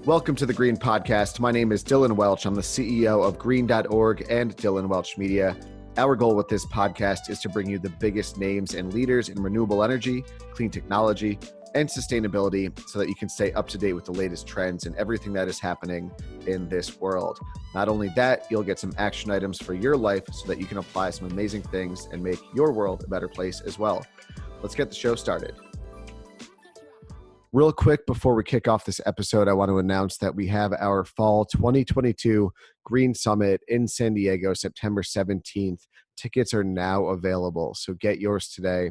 Welcome to the Green Podcast. My name is Dylan Welch. I'm the CEO of green.org and Dylan Welch Media. Our goal with this podcast is to bring you the biggest names and leaders in renewable energy, clean technology, and sustainability so that you can stay up to date with the latest trends and everything that is happening in this world. Not only that, you'll get some action items for your life so that you can apply some amazing things and make your world a better place as well. Let's get the show started. Real quick, before we kick off this episode, I want to announce that we have our fall 2022 Green Summit in San Diego, September 17th. Tickets are now available, so get yours today.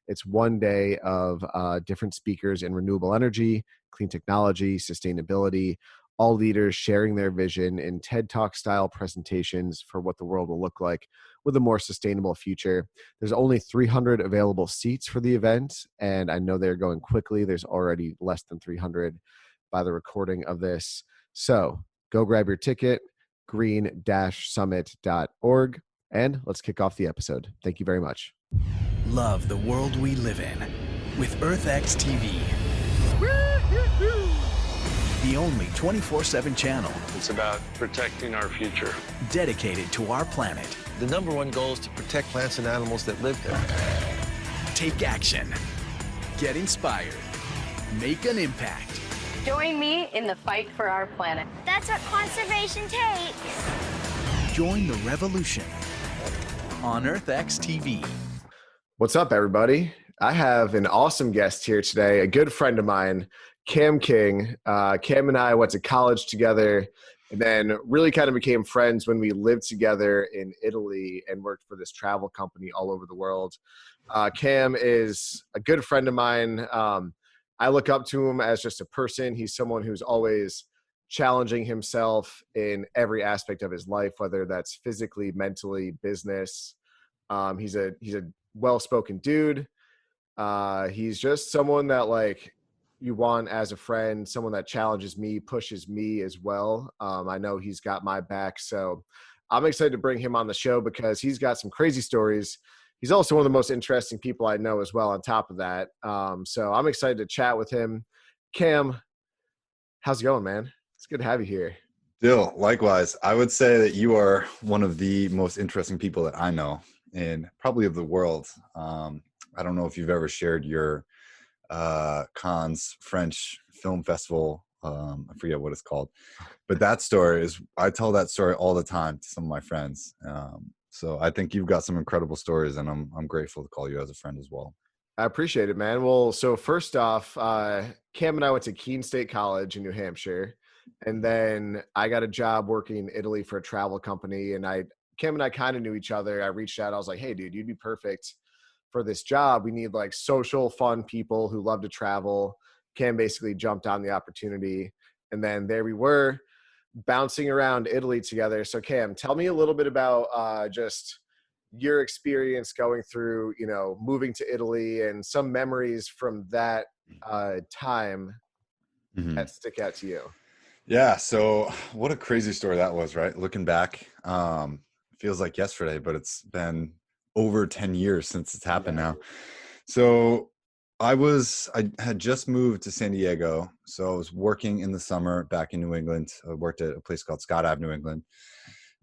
It's one day of different speakers in renewable energy, clean technology, sustainability, all leaders sharing their vision in TED Talk style presentations for what the world will look like with a more sustainable future. There's only 300 available seats for the event, and I know they're going quickly. There's already less than 300 by the recording of this. So go grab your ticket, green-summit.org, and let's kick off the episode. Thank you very much. Love the world we live in with EarthX TV. The only 24/7 channel. It's about protecting our future. Dedicated to our planet. The number one goal is to protect plants and animals that live there. Take action. Get inspired. Make an impact. Join me in the fight for our planet. That's what conservation takes. Join the revolution on EarthX TV. What's up, everybody? I have an awesome guest here today, a good friend of mine, Cam King. Cam and I went to college together and then really kind of became friends when we lived together in Italy and worked for this travel company all over the world. Cam is a good friend of mine. I look up to him as just a person. He's someone who's always challenging himself in every aspect of his life, whether that's physically, mentally, business. He's a well-spoken dude. He's just someone that you want as a friend, someone that challenges me, pushes me as well. I know he's got my back, so I'm excited to bring him on the show because he's got some crazy stories. He's also one of the most interesting people I know as well on top of that. So I'm excited to chat with him. Cam, how's it going, man? It's good to have you here. Dill, likewise. I would say that you are one of the most interesting people that I know and probably of the world. I don't know if you've ever shared your Cannes French Film Festival. I forget what it's called, but that story is, I tell that story all the time to some of my friends. So I think you've got some incredible stories, and I'm grateful to call you as a friend as well. I appreciate it, man. Well, so first off, Cam and I went to Keene State College in New Hampshire, and then I got a job working in Italy for a travel company, and Cam and I kind of knew each other. I reached out. I was like, hey, dude, you'd be perfect for this job. We need social, fun people who love to travel. Cam basically jumped on the opportunity, and then there we were bouncing around Italy together. So Cam, tell me a little bit about just your experience going through, moving to Italy and some memories from that time that stick out to you. Yeah. So what a crazy story that was, right? Looking back, feels like yesterday, but it's been over 10 years since it's happened now. So I had just moved to San Diego. So I was working in the summer back in New England. I worked at a place called Scott Ave, New England.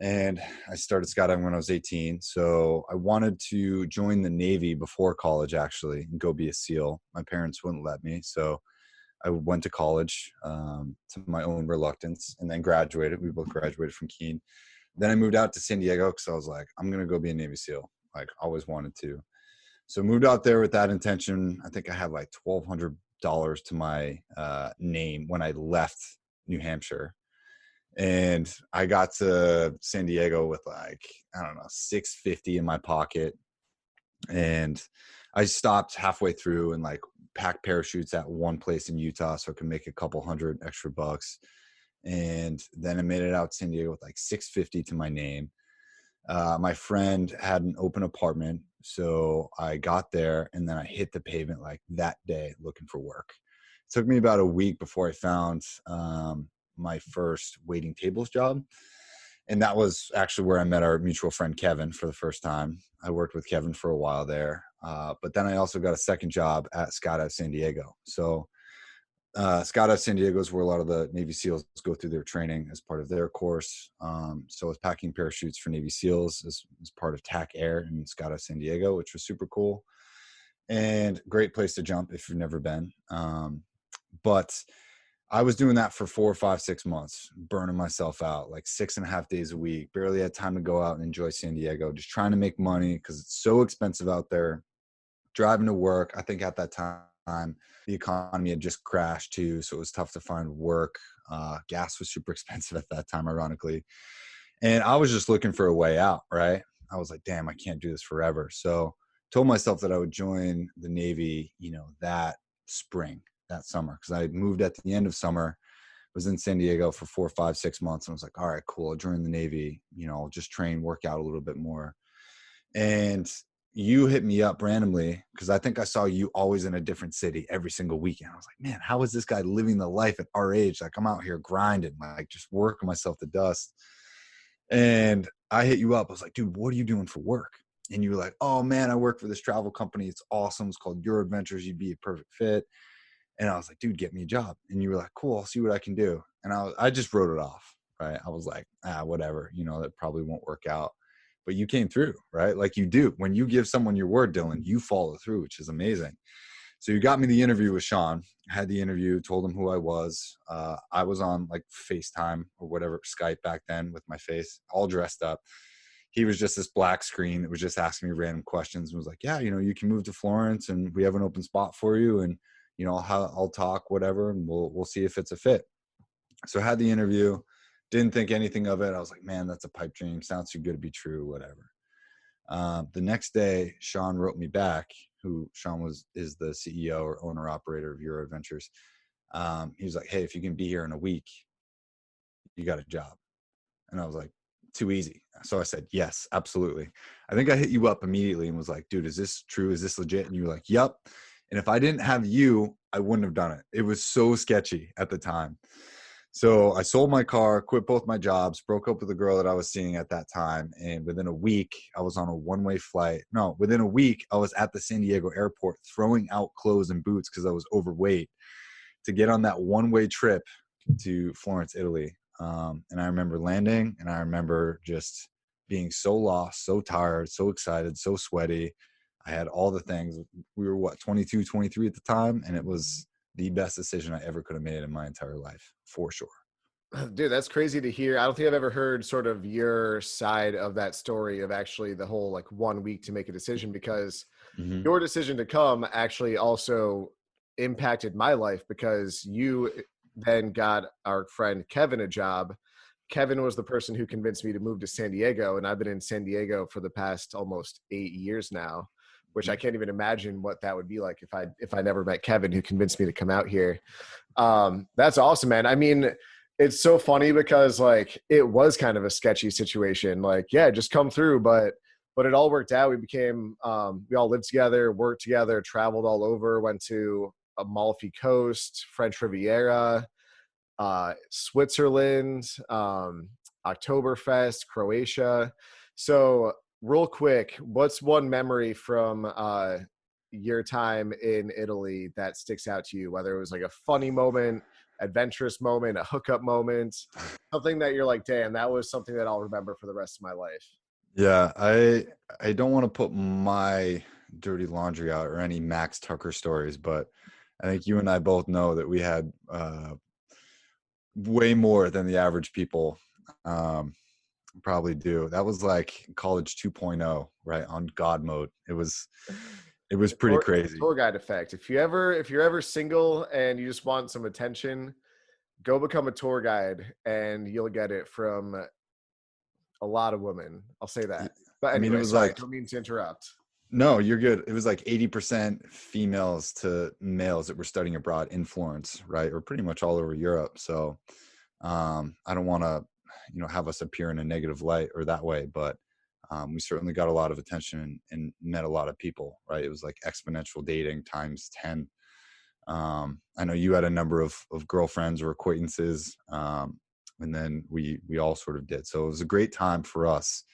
And I started Scott Ave when I was 18. So I wanted to join the Navy before college, actually, and go be a SEAL. My parents wouldn't let me. So I went to college to my own reluctance and then graduated. We both graduated from Keene. Then I moved out to San Diego because I was like, I'm going to go be a Navy SEAL. Always wanted to. So moved out there with that intention. I think I had $1,200 to my name when I left New Hampshire. And I got to San Diego with $650 in my pocket. And I stopped halfway through and packed parachutes at one place in Utah so I could make a couple hundred extra bucks. And then I made it out to San Diego with $650 to my name. My friend had an open apartment, so I got there and then I hit the pavement that day looking for work. It took me about a week before I found my first waiting tables job. And that was actually where I met our mutual friend, Kevin, for the first time. I worked with Kevin for a while there. But then I also got a second job at Scott Ave San Diego. So Scott San Diego is where a lot of the Navy SEALs go through their training as part of their course. So I was packing parachutes for Navy SEALs as part of TAC Air in Scott San Diego, which was super cool and great place to jump if you've never been. But I was doing that for 4, 5, 6 months, burning myself out like 6.5 days a week, barely had time to go out and enjoy San Diego, just trying to make money because it's so expensive out there. Driving to work, I think at that time, the economy had just crashed too, so it was tough to find work. Gas was super expensive at that time, ironically. And I was just looking for a way out, right? I was like, damn, I can't do this forever. So told myself that I would join the Navy, that spring, that summer, because I moved at the end of summer, was in San Diego for 4, 5, 6 months. And I was like, all right, cool. I'll join the Navy, I'll just train, work out a little bit more. And you hit me up randomly because I think I saw you always in a different city every single weekend. I was like, man, how is this guy living the life at our age? Like, I'm out here grinding, like just working myself to dust. And I hit you up. I was like, dude, what are you doing for work? And you were like, oh man, I work for this travel company. It's awesome. It's called Your Adventures. You'd be a perfect fit. And I was like, dude, get me a job. And you were like, cool, I'll see what I can do. And I just wrote it off, right? I was like, whatever, that probably won't work out. But you came through, right? Like you do. When you give someone your word, Dylan, you follow through, which is amazing. So you got me the interview with Sean. I had the interview, told him who I was. I was on like FaceTime or whatever, Skype back then with my face, all dressed up. He was just this black screen that was just asking me random questions and was like, yeah, you can move to Florence and we have an open spot for you. And, I'll talk, whatever, and we'll see if it's a fit. So I had the interview, didn't think anything of it. I was like, man, that's a pipe dream. Sounds too good to be true, whatever. The next day, Sean wrote me back, who Sean is the CEO or owner operator of Your Adventures. He was like, hey, if you can be here in a week, you got a job. And I was like, too easy. So I said, yes, absolutely. I think I hit you up immediately and was like, dude, is this true? Is this legit? And you were like, yep. And if I didn't have you, I wouldn't have done it. It was so sketchy at the time. So I sold my car, quit both my jobs, broke up with the girl that I was seeing at that time. And within a week, I was on a one-way flight. No, within a week, I was at the San Diego airport throwing out clothes and boots because I was overweight to get on that one-way trip to Florence, Italy. And I remember landing, and I remember just being so lost, so tired, so excited, so sweaty. I had all the things. We were 22, 23 at the time, and it was the best decision I ever could have made in my entire life, for sure. Dude, that's crazy to hear. I don't think I've ever heard sort of your side of that story of actually the whole like 1 week to make a decision, because your decision to come actually also impacted my life, because you then got our friend Kevin a job. Kevin was the person who convinced me to move to San Diego, and I've been in San Diego for the past almost 8 years now, which I can't even imagine what that would be like if I never met Kevin, who convinced me to come out here. That's awesome, man. I mean, it's so funny because like it was kind of a sketchy situation. Like, yeah, just come through, but it all worked out. We became we all lived together, worked together, traveled all over, went to Amalfi Coast, French Riviera, Switzerland, Oktoberfest, Croatia. So real quick, what's one memory from your time in Italy that sticks out to you, whether it was like a funny moment, adventurous moment, a hookup moment, something that you're like, damn, that was something that I'll remember for the rest of my life? Yeah, I don't want to put my dirty laundry out or any Max Tucker stories, but I think you and I both know that we had way more than the average people probably do. That was like college 2.0, right? On God mode. It was pretty crazy. Tour guide effect. If you're ever single and you just want some attention, go become a tour guide and you'll get it from a lot of women. I'll say that. But anyway, I mean, it was sorry, don't mean to interrupt. No, you're good. It was like 80% females to males that were studying abroad in Florence, right? Or pretty much all over Europe. So I don't want to, have us appear in a negative light or that way, but we certainly got a lot of attention and met a lot of people, right? It was like exponential dating times 10. I know you had a number of girlfriends or acquaintances, and then we all sort of did. So it was a great time for us.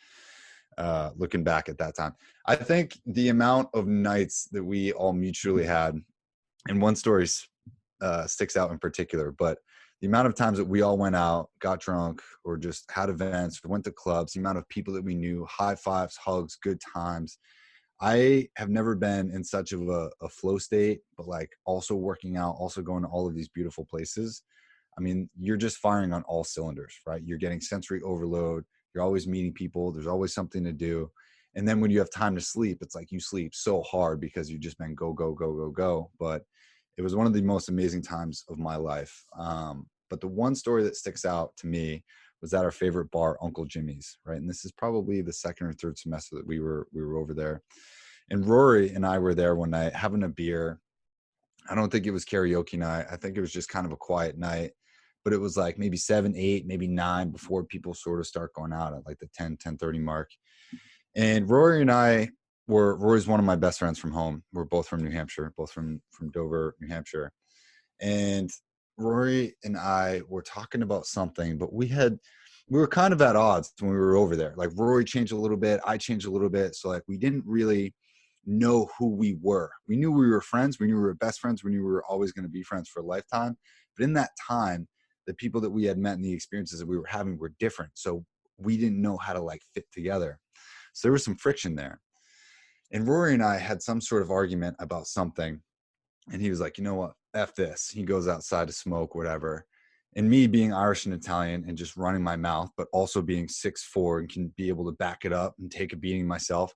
Looking back at that time, I think the amount of nights that we all mutually had, and one story sticks out in particular, but the amount of times that we all went out, got drunk, or just had events, went to clubs, the amount of people that we knew, high fives, hugs, good times. I have never been in such of a flow state, but like also working out, also going to all of these beautiful places. I mean, you're just firing on all cylinders, right? You're getting sensory overload. You're always meeting people. There's always something to do. And then when you have time to sleep, it's like you sleep so hard because you've just been go, go, go, go, go. But it was one of the most amazing times of my life. But the one story that sticks out to me was at our favorite bar, Uncle Jimmy's, right? And this is probably the second or third semester that we were over there. And Rory and I were there one night having a beer. I don't think it was karaoke night. I think it was just kind of a quiet night. But it was like maybe 7, 8, maybe 9 before people sort of start going out at like the 10:30 mark. And Rory's one of my best friends from home. We're both from New Hampshire, both from Dover, New Hampshire. And Rory and I were talking about something, but we were kind of at odds when we were over there. Like Rory changed a little bit, I changed a little bit. So like we didn't really know who we were. We knew we were friends. We knew we were best friends. We knew we were always going to be friends for a lifetime. But in that time, the people that we had met and the experiences that we were having were different. So we didn't know how to like fit together. So there was some friction there. And Rory and I had some sort of argument about something. And he was like, you know what? F this. He goes outside to smoke, whatever. And me being Irish and Italian and just running my mouth, but also being 6'4" and can be able to back it up and take a beating myself.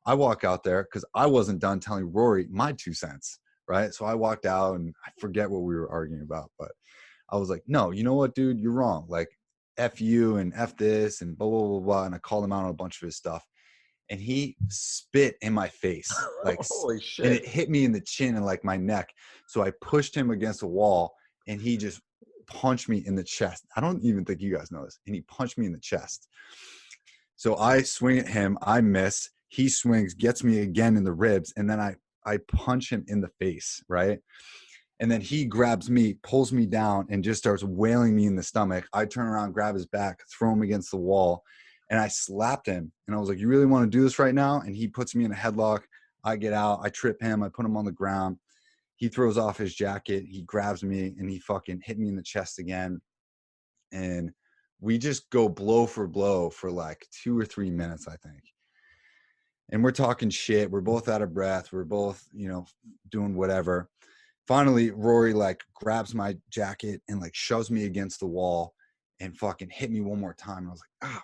I walk out there because I wasn't done telling Rory my 2 cents, right? So I walked out and I forget what we were arguing about, but I was like, no, you know what, dude, you're wrong. Like, F you and F this and blah, blah, blah, blah. And I called him out on a bunch of his stuff. And he spit in my face, like, holy shit. and it hit me in the chin and like my neck. So I pushed him against a wall and he just punched me in the chest. I don't even think you guys know this. And he punched me in the chest. So I swing at him. I miss. He swings, gets me again in the ribs. And then I punch him in the face, right? And then he grabs me, pulls me down, and just starts wailing me in the stomach. I turn around, grab his back, throw him against the wall. And I slapped him. And I was like, you really want to do this right now? And he puts me in a headlock. I get out. I trip him. I put him on the ground. He throws off his jacket. He grabs me and he fucking hit me in the chest again. And we just go blow for like 2 or 3 minutes, I think. And we're talking shit. We're both out of breath. We're both, doing whatever. Finally, Rory like grabs my jacket and like shoves me against the wall and fucking hit me one more time. And I was like, ah.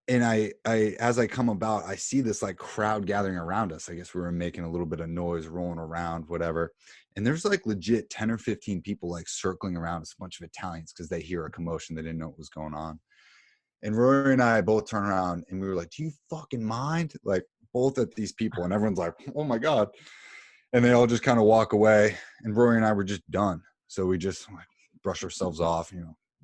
And I as I come about, I see this like crowd gathering around us. I guess we were making a little bit of noise, rolling around, whatever. And there's like legit 10 or 15 people like circling around us, a bunch of Italians, because they hear a commotion. They didn't know what was going on. And Rory and I both turn around and we were like, do you fucking mind? Like both at these people. And everyone's like, oh my God. And they all just kind of walk away. And Rory and I were just done. So we just like brush ourselves off,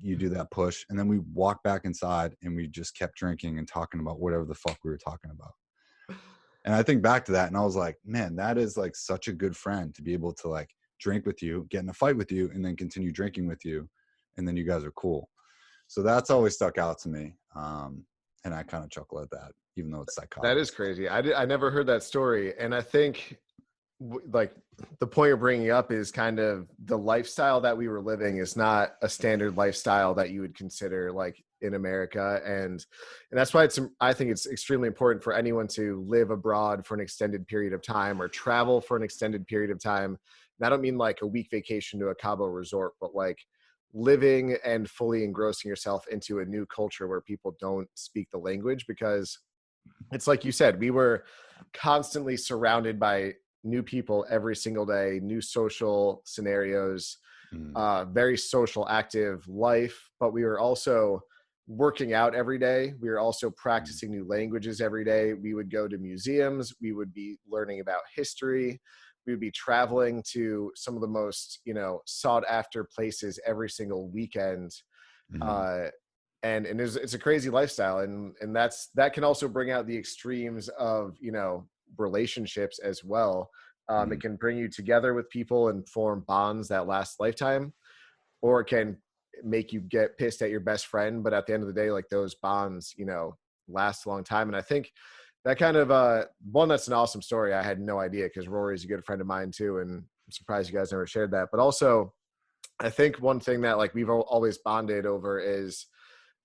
you do that push. And then we walked back inside and we just kept drinking and talking about whatever the fuck we were talking about. And I think back to that and I was like, man, that is like such a good friend to be able to like drink with you, get in a fight with you, and then continue drinking with you. And then you guys are cool. So that's always stuck out to me. And I kind of chuckle at that, even though it's psychotic. That is crazy. I never heard that story. And I think like the point you're bringing up is kind of the lifestyle that we were living is not a standard lifestyle that you would consider like in America. And that's why I think it's extremely important for anyone to live abroad for an extended period of time or travel for an extended period of time. And I don't mean like a week vacation to a Cabo resort, but like living and fully engrossing yourself into a new culture where people don't speak the language, because it's like you said, we were constantly surrounded by new people every single day, new social scenarios, very social, active life. But we were also working out every day. We were also practicing new languages every day. We would go to museums. We would be learning about history. We would be traveling to some of the most, sought after places every single weekend. And it's a crazy lifestyle. And that can also bring out the extremes of, relationships as well. It can bring you together with people and form bonds that last a lifetime, or it can make you get pissed at your best friend. But at the end of the day, like those bonds, last a long time. And I think that kind of, one, that's an awesome story. I had no idea, because Rory's a good friend of mine too. And I'm surprised you guys never shared that. But also, I think one thing that like we've always bonded over is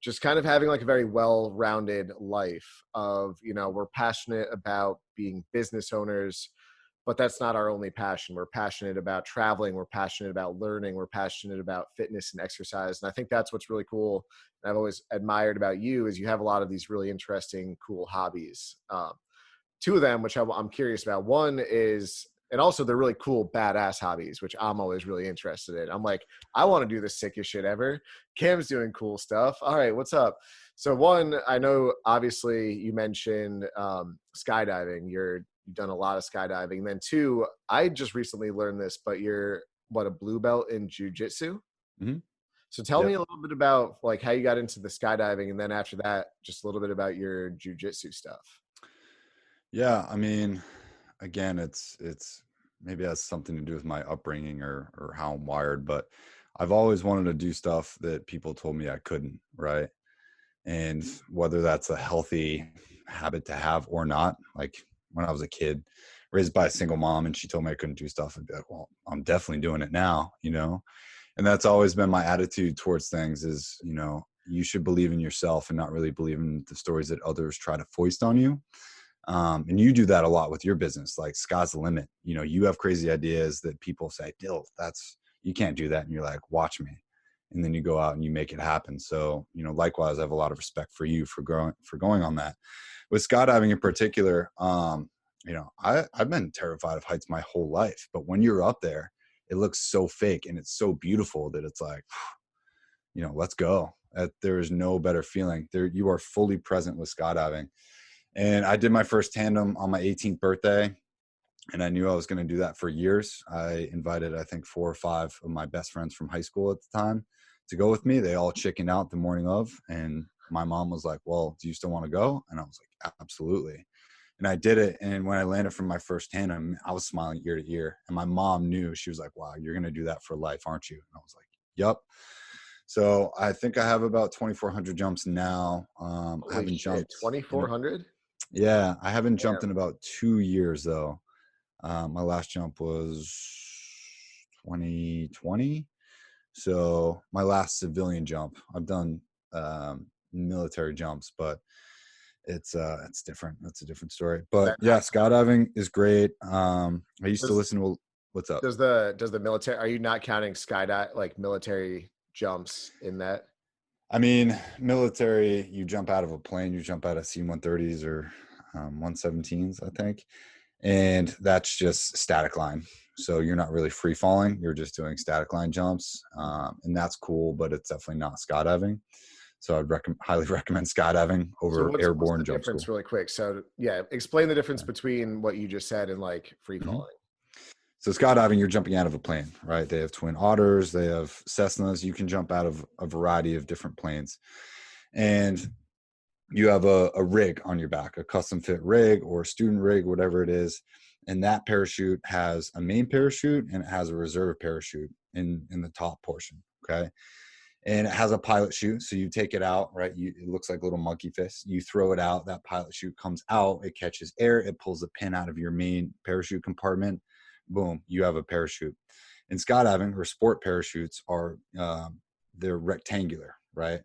just kind of having like a very well-rounded life of, you know, we're passionate about being business owners, but that's not our only passion. We're passionate about traveling. We're passionate about learning. We're passionate about fitness and exercise. And I think that's what's really cool. And I've always admired about you is you have a lot of these really interesting, cool hobbies. Two of them, which I'm curious about. One is, and also they're really cool, badass hobbies, which I'm always really interested in. I'm like, I want to do the sickest shit ever. Cam's doing cool stuff. All right, what's up? So one, I know obviously you mentioned skydiving. You've done a lot of skydiving. And then two, I just recently learned this, but you're a blue belt in jujitsu. Mm-hmm. So tell Yep. me a little bit about like how you got into the skydiving, and then after that, just a little bit about your jujitsu stuff. Yeah, I mean, again, it's maybe it has something to do with my upbringing or how I'm wired, but I've always wanted to do stuff that people told me I couldn't, right? And whether that's a healthy habit to have or not, like when I was a kid, raised by a single mom, and she told me I couldn't do stuff, I'd be like, well, I'm definitely doing it now, you know? And that's always been my attitude towards things is, you know, you should believe in yourself and not really believe in the stories that others try to foist on you. And you do that a lot with your business, like sky's the limit. You know, you have crazy ideas that people say, Dill, you can't do that. And you're like, watch me. And then you go out and you make it happen. So, you know, likewise, I have a lot of respect for you for going on that. With skydiving in particular, you know, I've been terrified of heights my whole life, but when you're up there, it looks so fake and it's so beautiful that it's like, you know, let's go. There is no better feeling. There, you are fully present with skydiving. And I did my first tandem on my 18th birthday, and I knew I was going to do that for years. I invited, I think, 4 or 5 of my best friends from high school at the time to go with me. They all chickened out the morning of, and my mom was like, well, do you still want to go? And I was like, absolutely. And I did it. And when I landed from my first tandem, I was smiling ear to ear. And my mom knew. She was like, wow, you're going to do that for life, aren't you? And I was like, yep. So I think I have about 2,400 jumps now. I haven't jumped 2,400. Yeah, I haven't jumped in about 2 years though. My last jump was 2020. So my last civilian jump. I've done military jumps, but it's different. That's a different story. But yeah, skydiving is great. I used to listen to what's up. Does the military, are you not counting skydive like military jumps in that? I mean, military, you jump out of a plane, you jump out of C-130s or 117s, I think. And that's just static line. So you're not really free falling. You're just doing static line jumps. And that's cool, but it's definitely not skydiving. So I'd highly recommend skydiving over airborne jump difference school. really quick. So yeah, explain the difference between what you just said and like free falling. Mm-hmm. So skydiving, you're jumping out of a plane, right? They have Twin Otters, they have Cessnas. You can jump out of a variety of different planes. And you have a rig on your back, a custom fit rig or a student rig, whatever it is. And that parachute has a main parachute and it has a reserve parachute in the top portion, okay? And it has a pilot chute. So you take it out, right? It looks like a little monkey fist. You throw it out, that pilot chute comes out, it catches air, it pulls the pin out of your main parachute compartment. Boom, you have a parachute. In skydiving, or sport parachutes are, they're rectangular, right?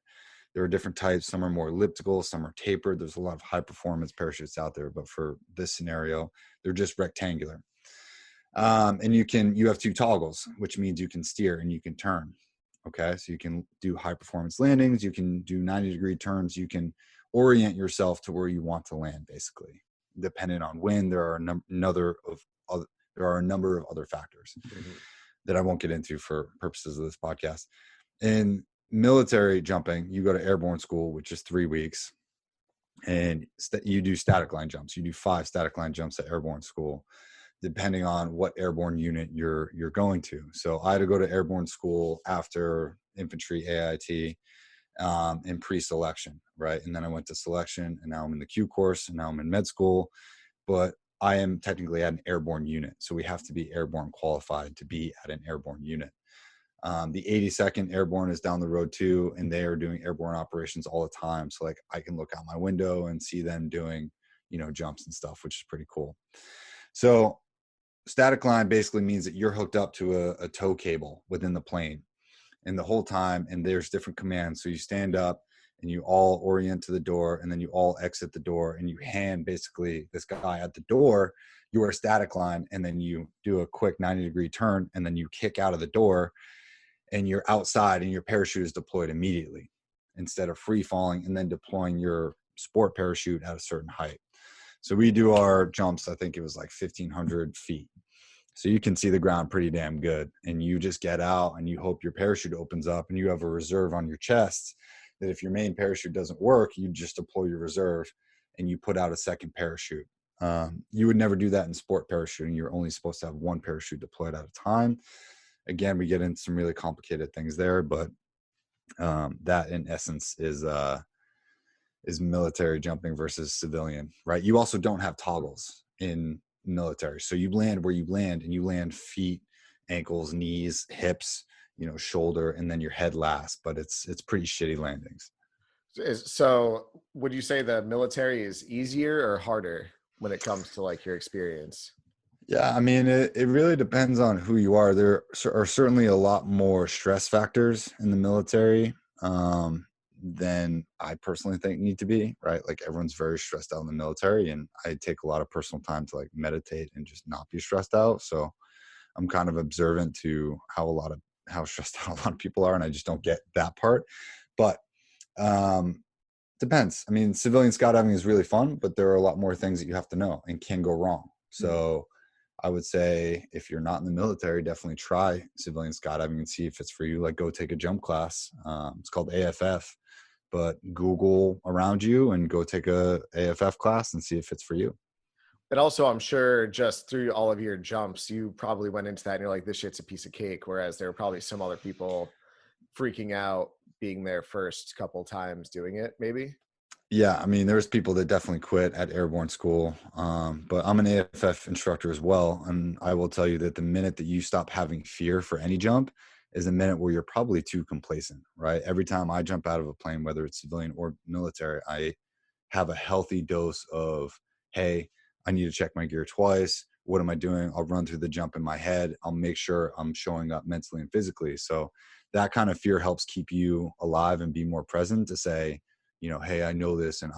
There are different types. Some are more elliptical, some are tapered. There's a lot of high performance parachutes out there, but for this scenario, they're just rectangular. And you have 2 toggles, which means you can steer and you can turn. Okay, so you can do high performance landings, you can do 90-degree turns, you can orient yourself to where you want to land, basically. Depending on wind, there are a number of other factors that I won't get into for purposes of this podcast. In military jumping, you go to airborne school, which is 3 weeks, and you do static line jumps. You do 5 static line jumps at airborne school, depending on what airborne unit you're going to. So I had to go to airborne school after infantry AIT in pre-selection, right? And then I went to selection, and now I'm in the Q course, and now I'm in med school. But I am technically at an airborne unit, so we have to be airborne qualified to be at an airborne unit. The 82nd Airborne is down the road too, and they are doing airborne operations all the time. So like I can look out my window and see them doing, you know, jumps and stuff, which is pretty cool. So static line basically means that you're hooked up to a tow cable within the plane, and the whole time, and there's different commands. So you stand up and you all orient to the door, and then you all exit the door, and you hand basically this guy at the door your static line, and then you do a quick 90-degree turn, and then you kick out of the door, and you're outside, and your parachute is deployed immediately instead of free falling and then deploying your sport parachute at a certain height. So we do our jumps, I think it was like 1,500 feet. So you can see the ground pretty damn good, and you just get out and you hope your parachute opens up, and you have a reserve on your chest that if your main parachute doesn't work, you just deploy your reserve and you put out a second parachute. You would never do that in sport parachuting. You're only supposed to have one parachute deployed at a time. Again, we get into some really complicated things there, but that in essence is military jumping versus civilian, right? You also don't have toggles in military. So you land where you land, and you land feet, ankles, knees, hips, shoulder, and then your head last, but it's pretty shitty landings. So would you say the military is easier or harder when it comes to like your experience? Yeah, I mean, it really depends on who you are. There are certainly a lot more stress factors in the military than I personally think need to be, right? Like everyone's very stressed out in the military, and I take a lot of personal time to like meditate and just not be stressed out. So I'm kind of observant to how stressed out a lot of people are, and I just don't get that part. But depends. I mean, civilian skydiving is really fun, but there are a lot more things that you have to know and can go wrong. So I would say if you're not in the military, definitely try civilian skydiving and see if it's for you. Like go take a jump class. It's called AFF, but Google around you and go take a AFF class and see if it's for you. And also, I'm sure just through all of your jumps, you probably went into that and you're like, this shit's a piece of cake. Whereas there were probably some other people freaking out being there first couple times doing it, maybe. Yeah, I mean, there's people that definitely quit at airborne school, but I'm an AFF instructor as well, and I will tell you that the minute that you stop having fear for any jump is the minute where you're probably too complacent, right? Every time I jump out of a plane, whether it's civilian or military, I have a healthy dose of, hey, I need to check my gear twice. What am I doing? I'll run through the jump in my head. I'll make sure I'm showing up mentally and physically. So that kind of fear helps keep you alive and be more present to say, hey, I know this, and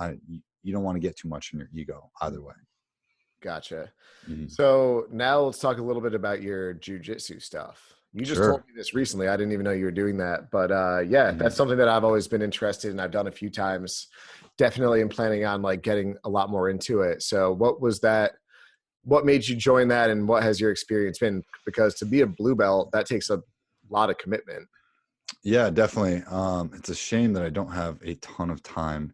you don't want to get too much in your ego either way. Gotcha. Mm-hmm. So now let's talk a little bit about your jiu-jitsu stuff. You just told me this recently. I didn't even know you were doing that, but that's something that I've always been interested in. I've done a few times. Definitely am planning on like getting a lot more into it. So what was that? What made you join that, and what has your experience been? Because to be a blue belt, that takes a lot of commitment. Yeah, definitely. It's a shame that I don't have a ton of time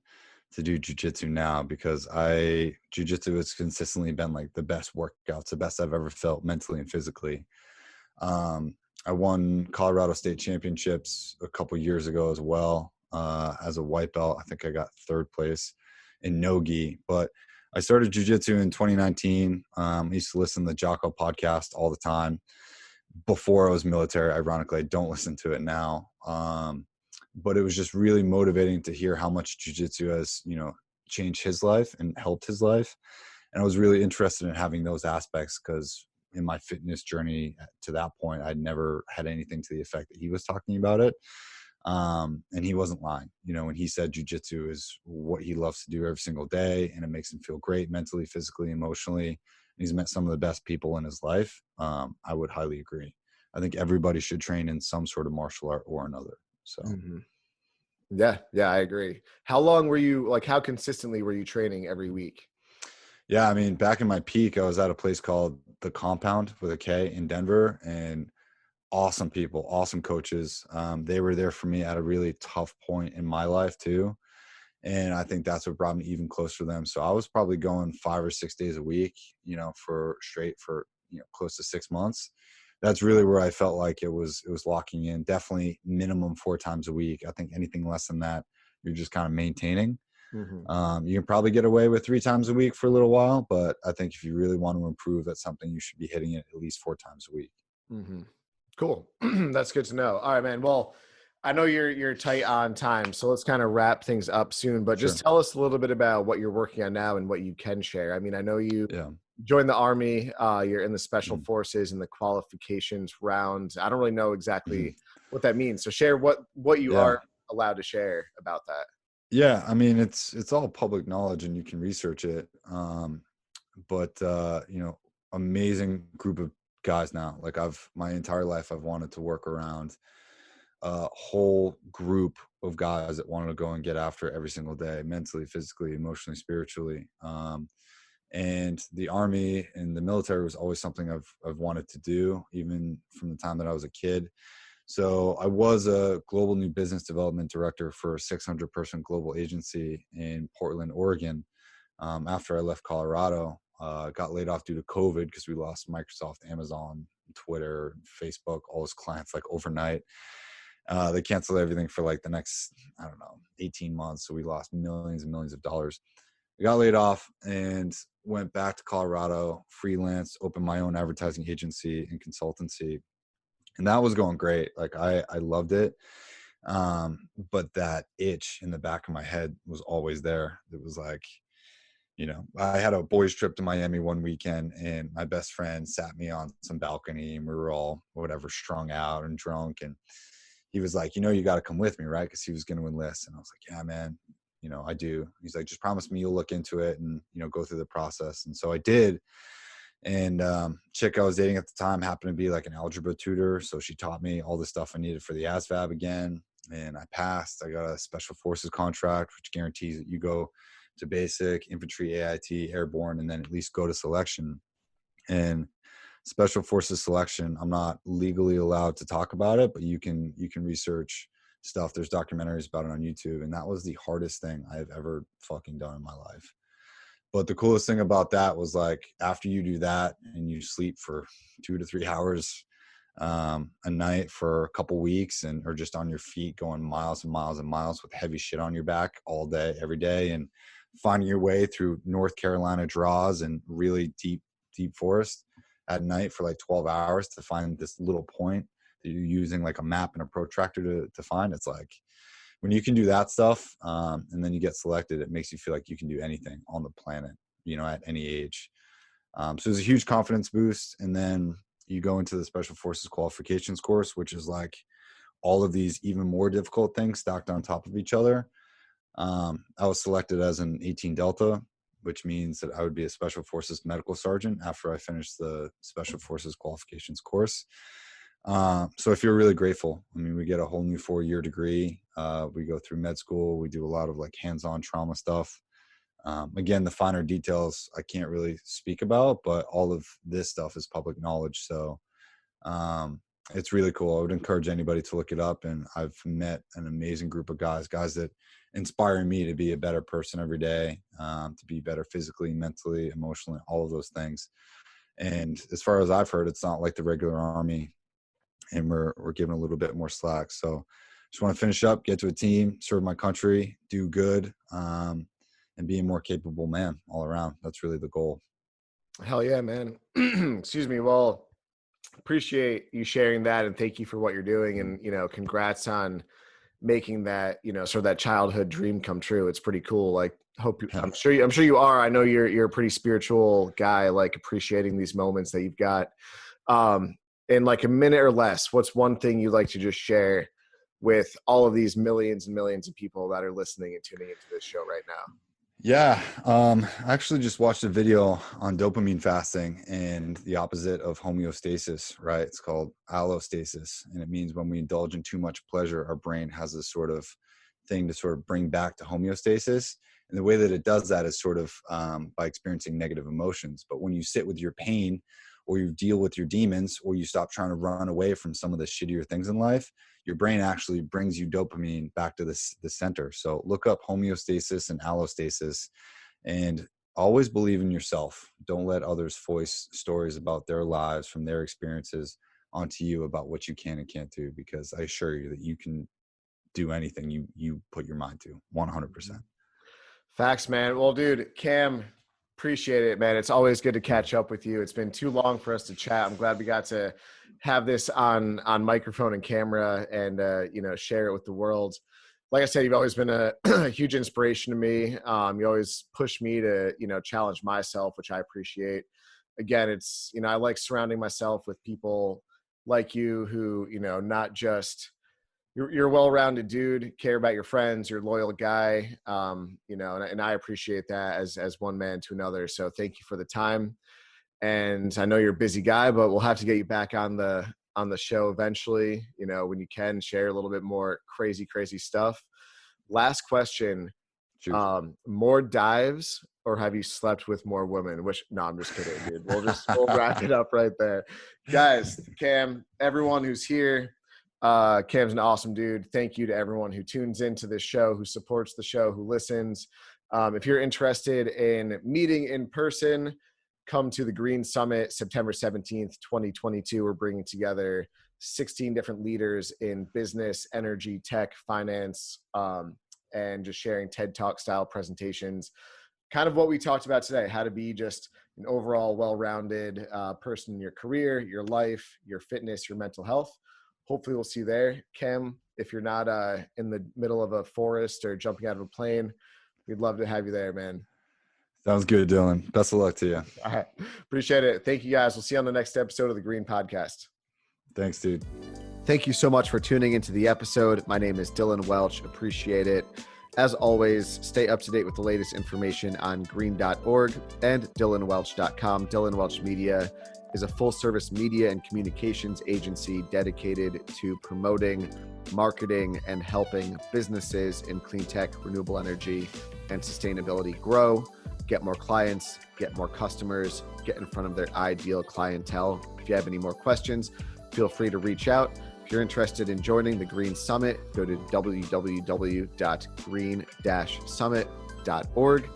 to do jiu-jitsu now, because jiu-jitsu has consistently been like the best workouts, the best I've ever felt mentally and physically. I won Colorado State Championships a couple years ago as well. As a white belt, I think I got third place in no-gi, but I started jiu-jitsu in 2019. I used to listen to the Jocko podcast all the time. Before I was military, ironically, I don't listen to it now. But it was just really motivating to hear how much jiu-jitsu has, changed his life and helped his life. And I was really interested in having those aspects, because in my fitness journey to that point, I'd never had anything to the effect that he was talking about it. And he wasn't lying, when he said jiu-jitsu is what he loves to do every single day, and it makes him feel great mentally, physically, emotionally. He's met some of the best people in his life. I would highly agree. I think everybody should train in some sort of martial art or another. So, yeah, I agree. How long were you, how consistently were you training every week? Yeah, I mean, back in my peak, I was at a place called The Compound with a K in Denver, and awesome people, awesome coaches. They were there for me at a really tough point in my life too. And I think that's what brought me even closer to them. So I was probably going 5 or 6 days a week, for close to 6 months. That's really where I felt like it was locking in. Definitely minimum 4 times a week. I think anything less than that, you're just kind of maintaining. Mm-hmm. You can probably get away with 3 times a week for a little while, but I think if you really want to improve, that's something you should be hitting it at least 4 times a week. Mm-hmm. Cool. That's good to know. All right, man. Well, I know you're tight on time, so let's kind of wrap things up soon, but just tell us a little bit about what you're working on now and what you can share. I mean, I know you joined the Army. You're in the Special Forces in the qualifications round. I don't really know exactly what that means. So share what you Yeah. are allowed to share about that. Yeah, I mean, it's all public knowledge and you can research it. But amazing group of guys now. Like my entire life I've wanted to work around a whole group of guys that wanted to go and get after it every single day, mentally, physically, emotionally, spiritually. And the Army and the military was always something I've wanted to do, even from the time that I was a kid. So I was a global new business development director for a 600-person global agency in Portland, Oregon. After I left Colorado, got laid off due to COVID because we lost Microsoft, Amazon, Twitter, Facebook, all those clients like overnight. They canceled everything for like the next, 18 months. So we lost millions and millions of dollars. I got laid off and went back to Colorado, freelance, opened my own advertising agency and consultancy. And that was going great. Like I loved it. But that itch in the back of my head was always there. It was like, I had a boys trip to Miami one weekend and my best friend sat me on some balcony and we were all whatever strung out and drunk. And he was like, you got to come with me, right? Because he was going to enlist. And I was like, yeah, man, I do. He's like, just promise me you'll look into it and, go through the process. And so I did. And chick I was dating at the time happened to be like an algebra tutor. So she taught me all the stuff I needed for the ASVAB again. And I passed. I got a special forces contract, which guarantees that you go to basic, infantry, AIT, airborne, and then at least go to selection. And special forces selection, I'm not legally allowed to talk about it, but you can research stuff. There's documentaries about it on YouTube. And that was the hardest thing I've ever fucking done in my life. But the coolest thing about that was like, after you do that and you sleep for 2 to 3 hours a night for a couple weeks or just on your feet going miles and miles and miles with heavy shit on your back all day, every day, and finding your way through North Carolina draws and really deep forest at night for like 12 hours to find this little point that you're using like a map and a protractor to find. It's like, when you can do that stuff and then you get selected, it makes you feel like you can do anything on the planet, at any age. So it's a huge confidence boost. And then you go into the Special Forces qualifications course, which is like all of these even more difficult things stacked on top of each other. I was selected as an 18 Delta, which means that I would be a Special Forces medical sergeant after I finished the Special Forces qualifications course. So I feel really grateful. I mean, we get a whole new 4-year degree. We go through med school. We do a lot of like hands-on trauma stuff. Again, the finer details I can't really speak about, but all of this stuff is public knowledge. So it's really cool. I would encourage anybody to look it up. And I've met an amazing group of guys that inspire me to be a better person every day, to be better physically, mentally, emotionally, all of those things. And as far as I've heard, it's not like the regular Army. And we're giving a little bit more slack. So just want to finish up, get to a team, serve my country, do good, and be a more capable man all around. That's really the goal. Hell yeah, man. Excuse me. Well, appreciate you sharing that and thank you for what you're doing. And, congrats on making that, sort of that childhood dream come true. It's pretty cool. Like, I'm sure you are. I know you're a pretty spiritual guy, like appreciating these moments that you've got. In like a minute or less, what's one thing you'd like to just share with all of these millions and millions of people that are listening and tuning into this show right now? Yeah. I actually just watched a video on dopamine fasting and the opposite of homeostasis, right? It's called allostasis. And it means when we indulge in too much pleasure, our brain has this sort of thing to sort of bring back to homeostasis. And the way that it does that is sort of by experiencing negative emotions. But when you sit with your pain, or you deal with your demons, or you stop trying to run away from some of the shittier things in life, your brain actually brings you dopamine back to the center. So look up homeostasis and allostasis and always believe in yourself. Don't let others voice stories about their lives from their experiences onto you about what you can and can't do, because I assure you that you can do anything you put your mind to, 100%. Facts, man. Well, dude, Cam, appreciate it, man. It's always good to catch up with you. It's been too long for us to chat. I'm glad we got to have this on microphone and camera and, share it with the world. like I said, you've always been a huge inspiration to me. You always push me to, challenge myself, which I appreciate. Again, it's, I like surrounding myself with people like you who, not just, you're a well-rounded dude, care about your friends, you're a loyal guy, and I appreciate that as one man to another. So thank you for the time. And I know you're a busy guy, but we'll have to get you back on the show eventually, when you can share a little bit more crazy stuff. Last question. More dives or have you slept with more women? No, I'm just kidding, dude. We'll wrap it up right there. Guys, Cam, everyone who's here, Cam's an awesome dude. Thank you to everyone who tunes into this show, who supports the show, who listens. If you're interested in meeting in person, come to the Green Summit, September 17th, 2022. We're bringing together 16 different leaders in business, energy, tech, finance, and just sharing TED Talk style presentations. Kind of what we talked about today, how to be just an overall well-rounded person in your career, your life, your fitness, your mental health. Hopefully we'll see you there. Cam, if you're not in the middle of a forest or jumping out of a plane, we'd love to have you there, man. Sounds good, Dylan. Best of luck to you. All right. Appreciate it. Thank you, guys. We'll see you on the next episode of the Green Podcast. Thanks, dude. Thank you so much for tuning into the episode. My name is Dylan Welch. Appreciate it. As always, stay up to date with the latest information on green.org and dylanwelch.com. Dylan Welch Media is a full-service media and communications agency dedicated to promoting, marketing, and helping businesses in clean tech, renewable energy, and sustainability grow, get more clients, get more customers, get in front of their ideal clientele. If you have any more questions, feel free to reach out. If you're interested in joining the Green Summit, go to www.green-summit.org.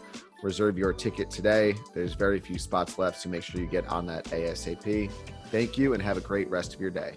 Reserve your ticket today. There's very few spots left, so make sure you get on that ASAP. Thank you and have a great rest of your day.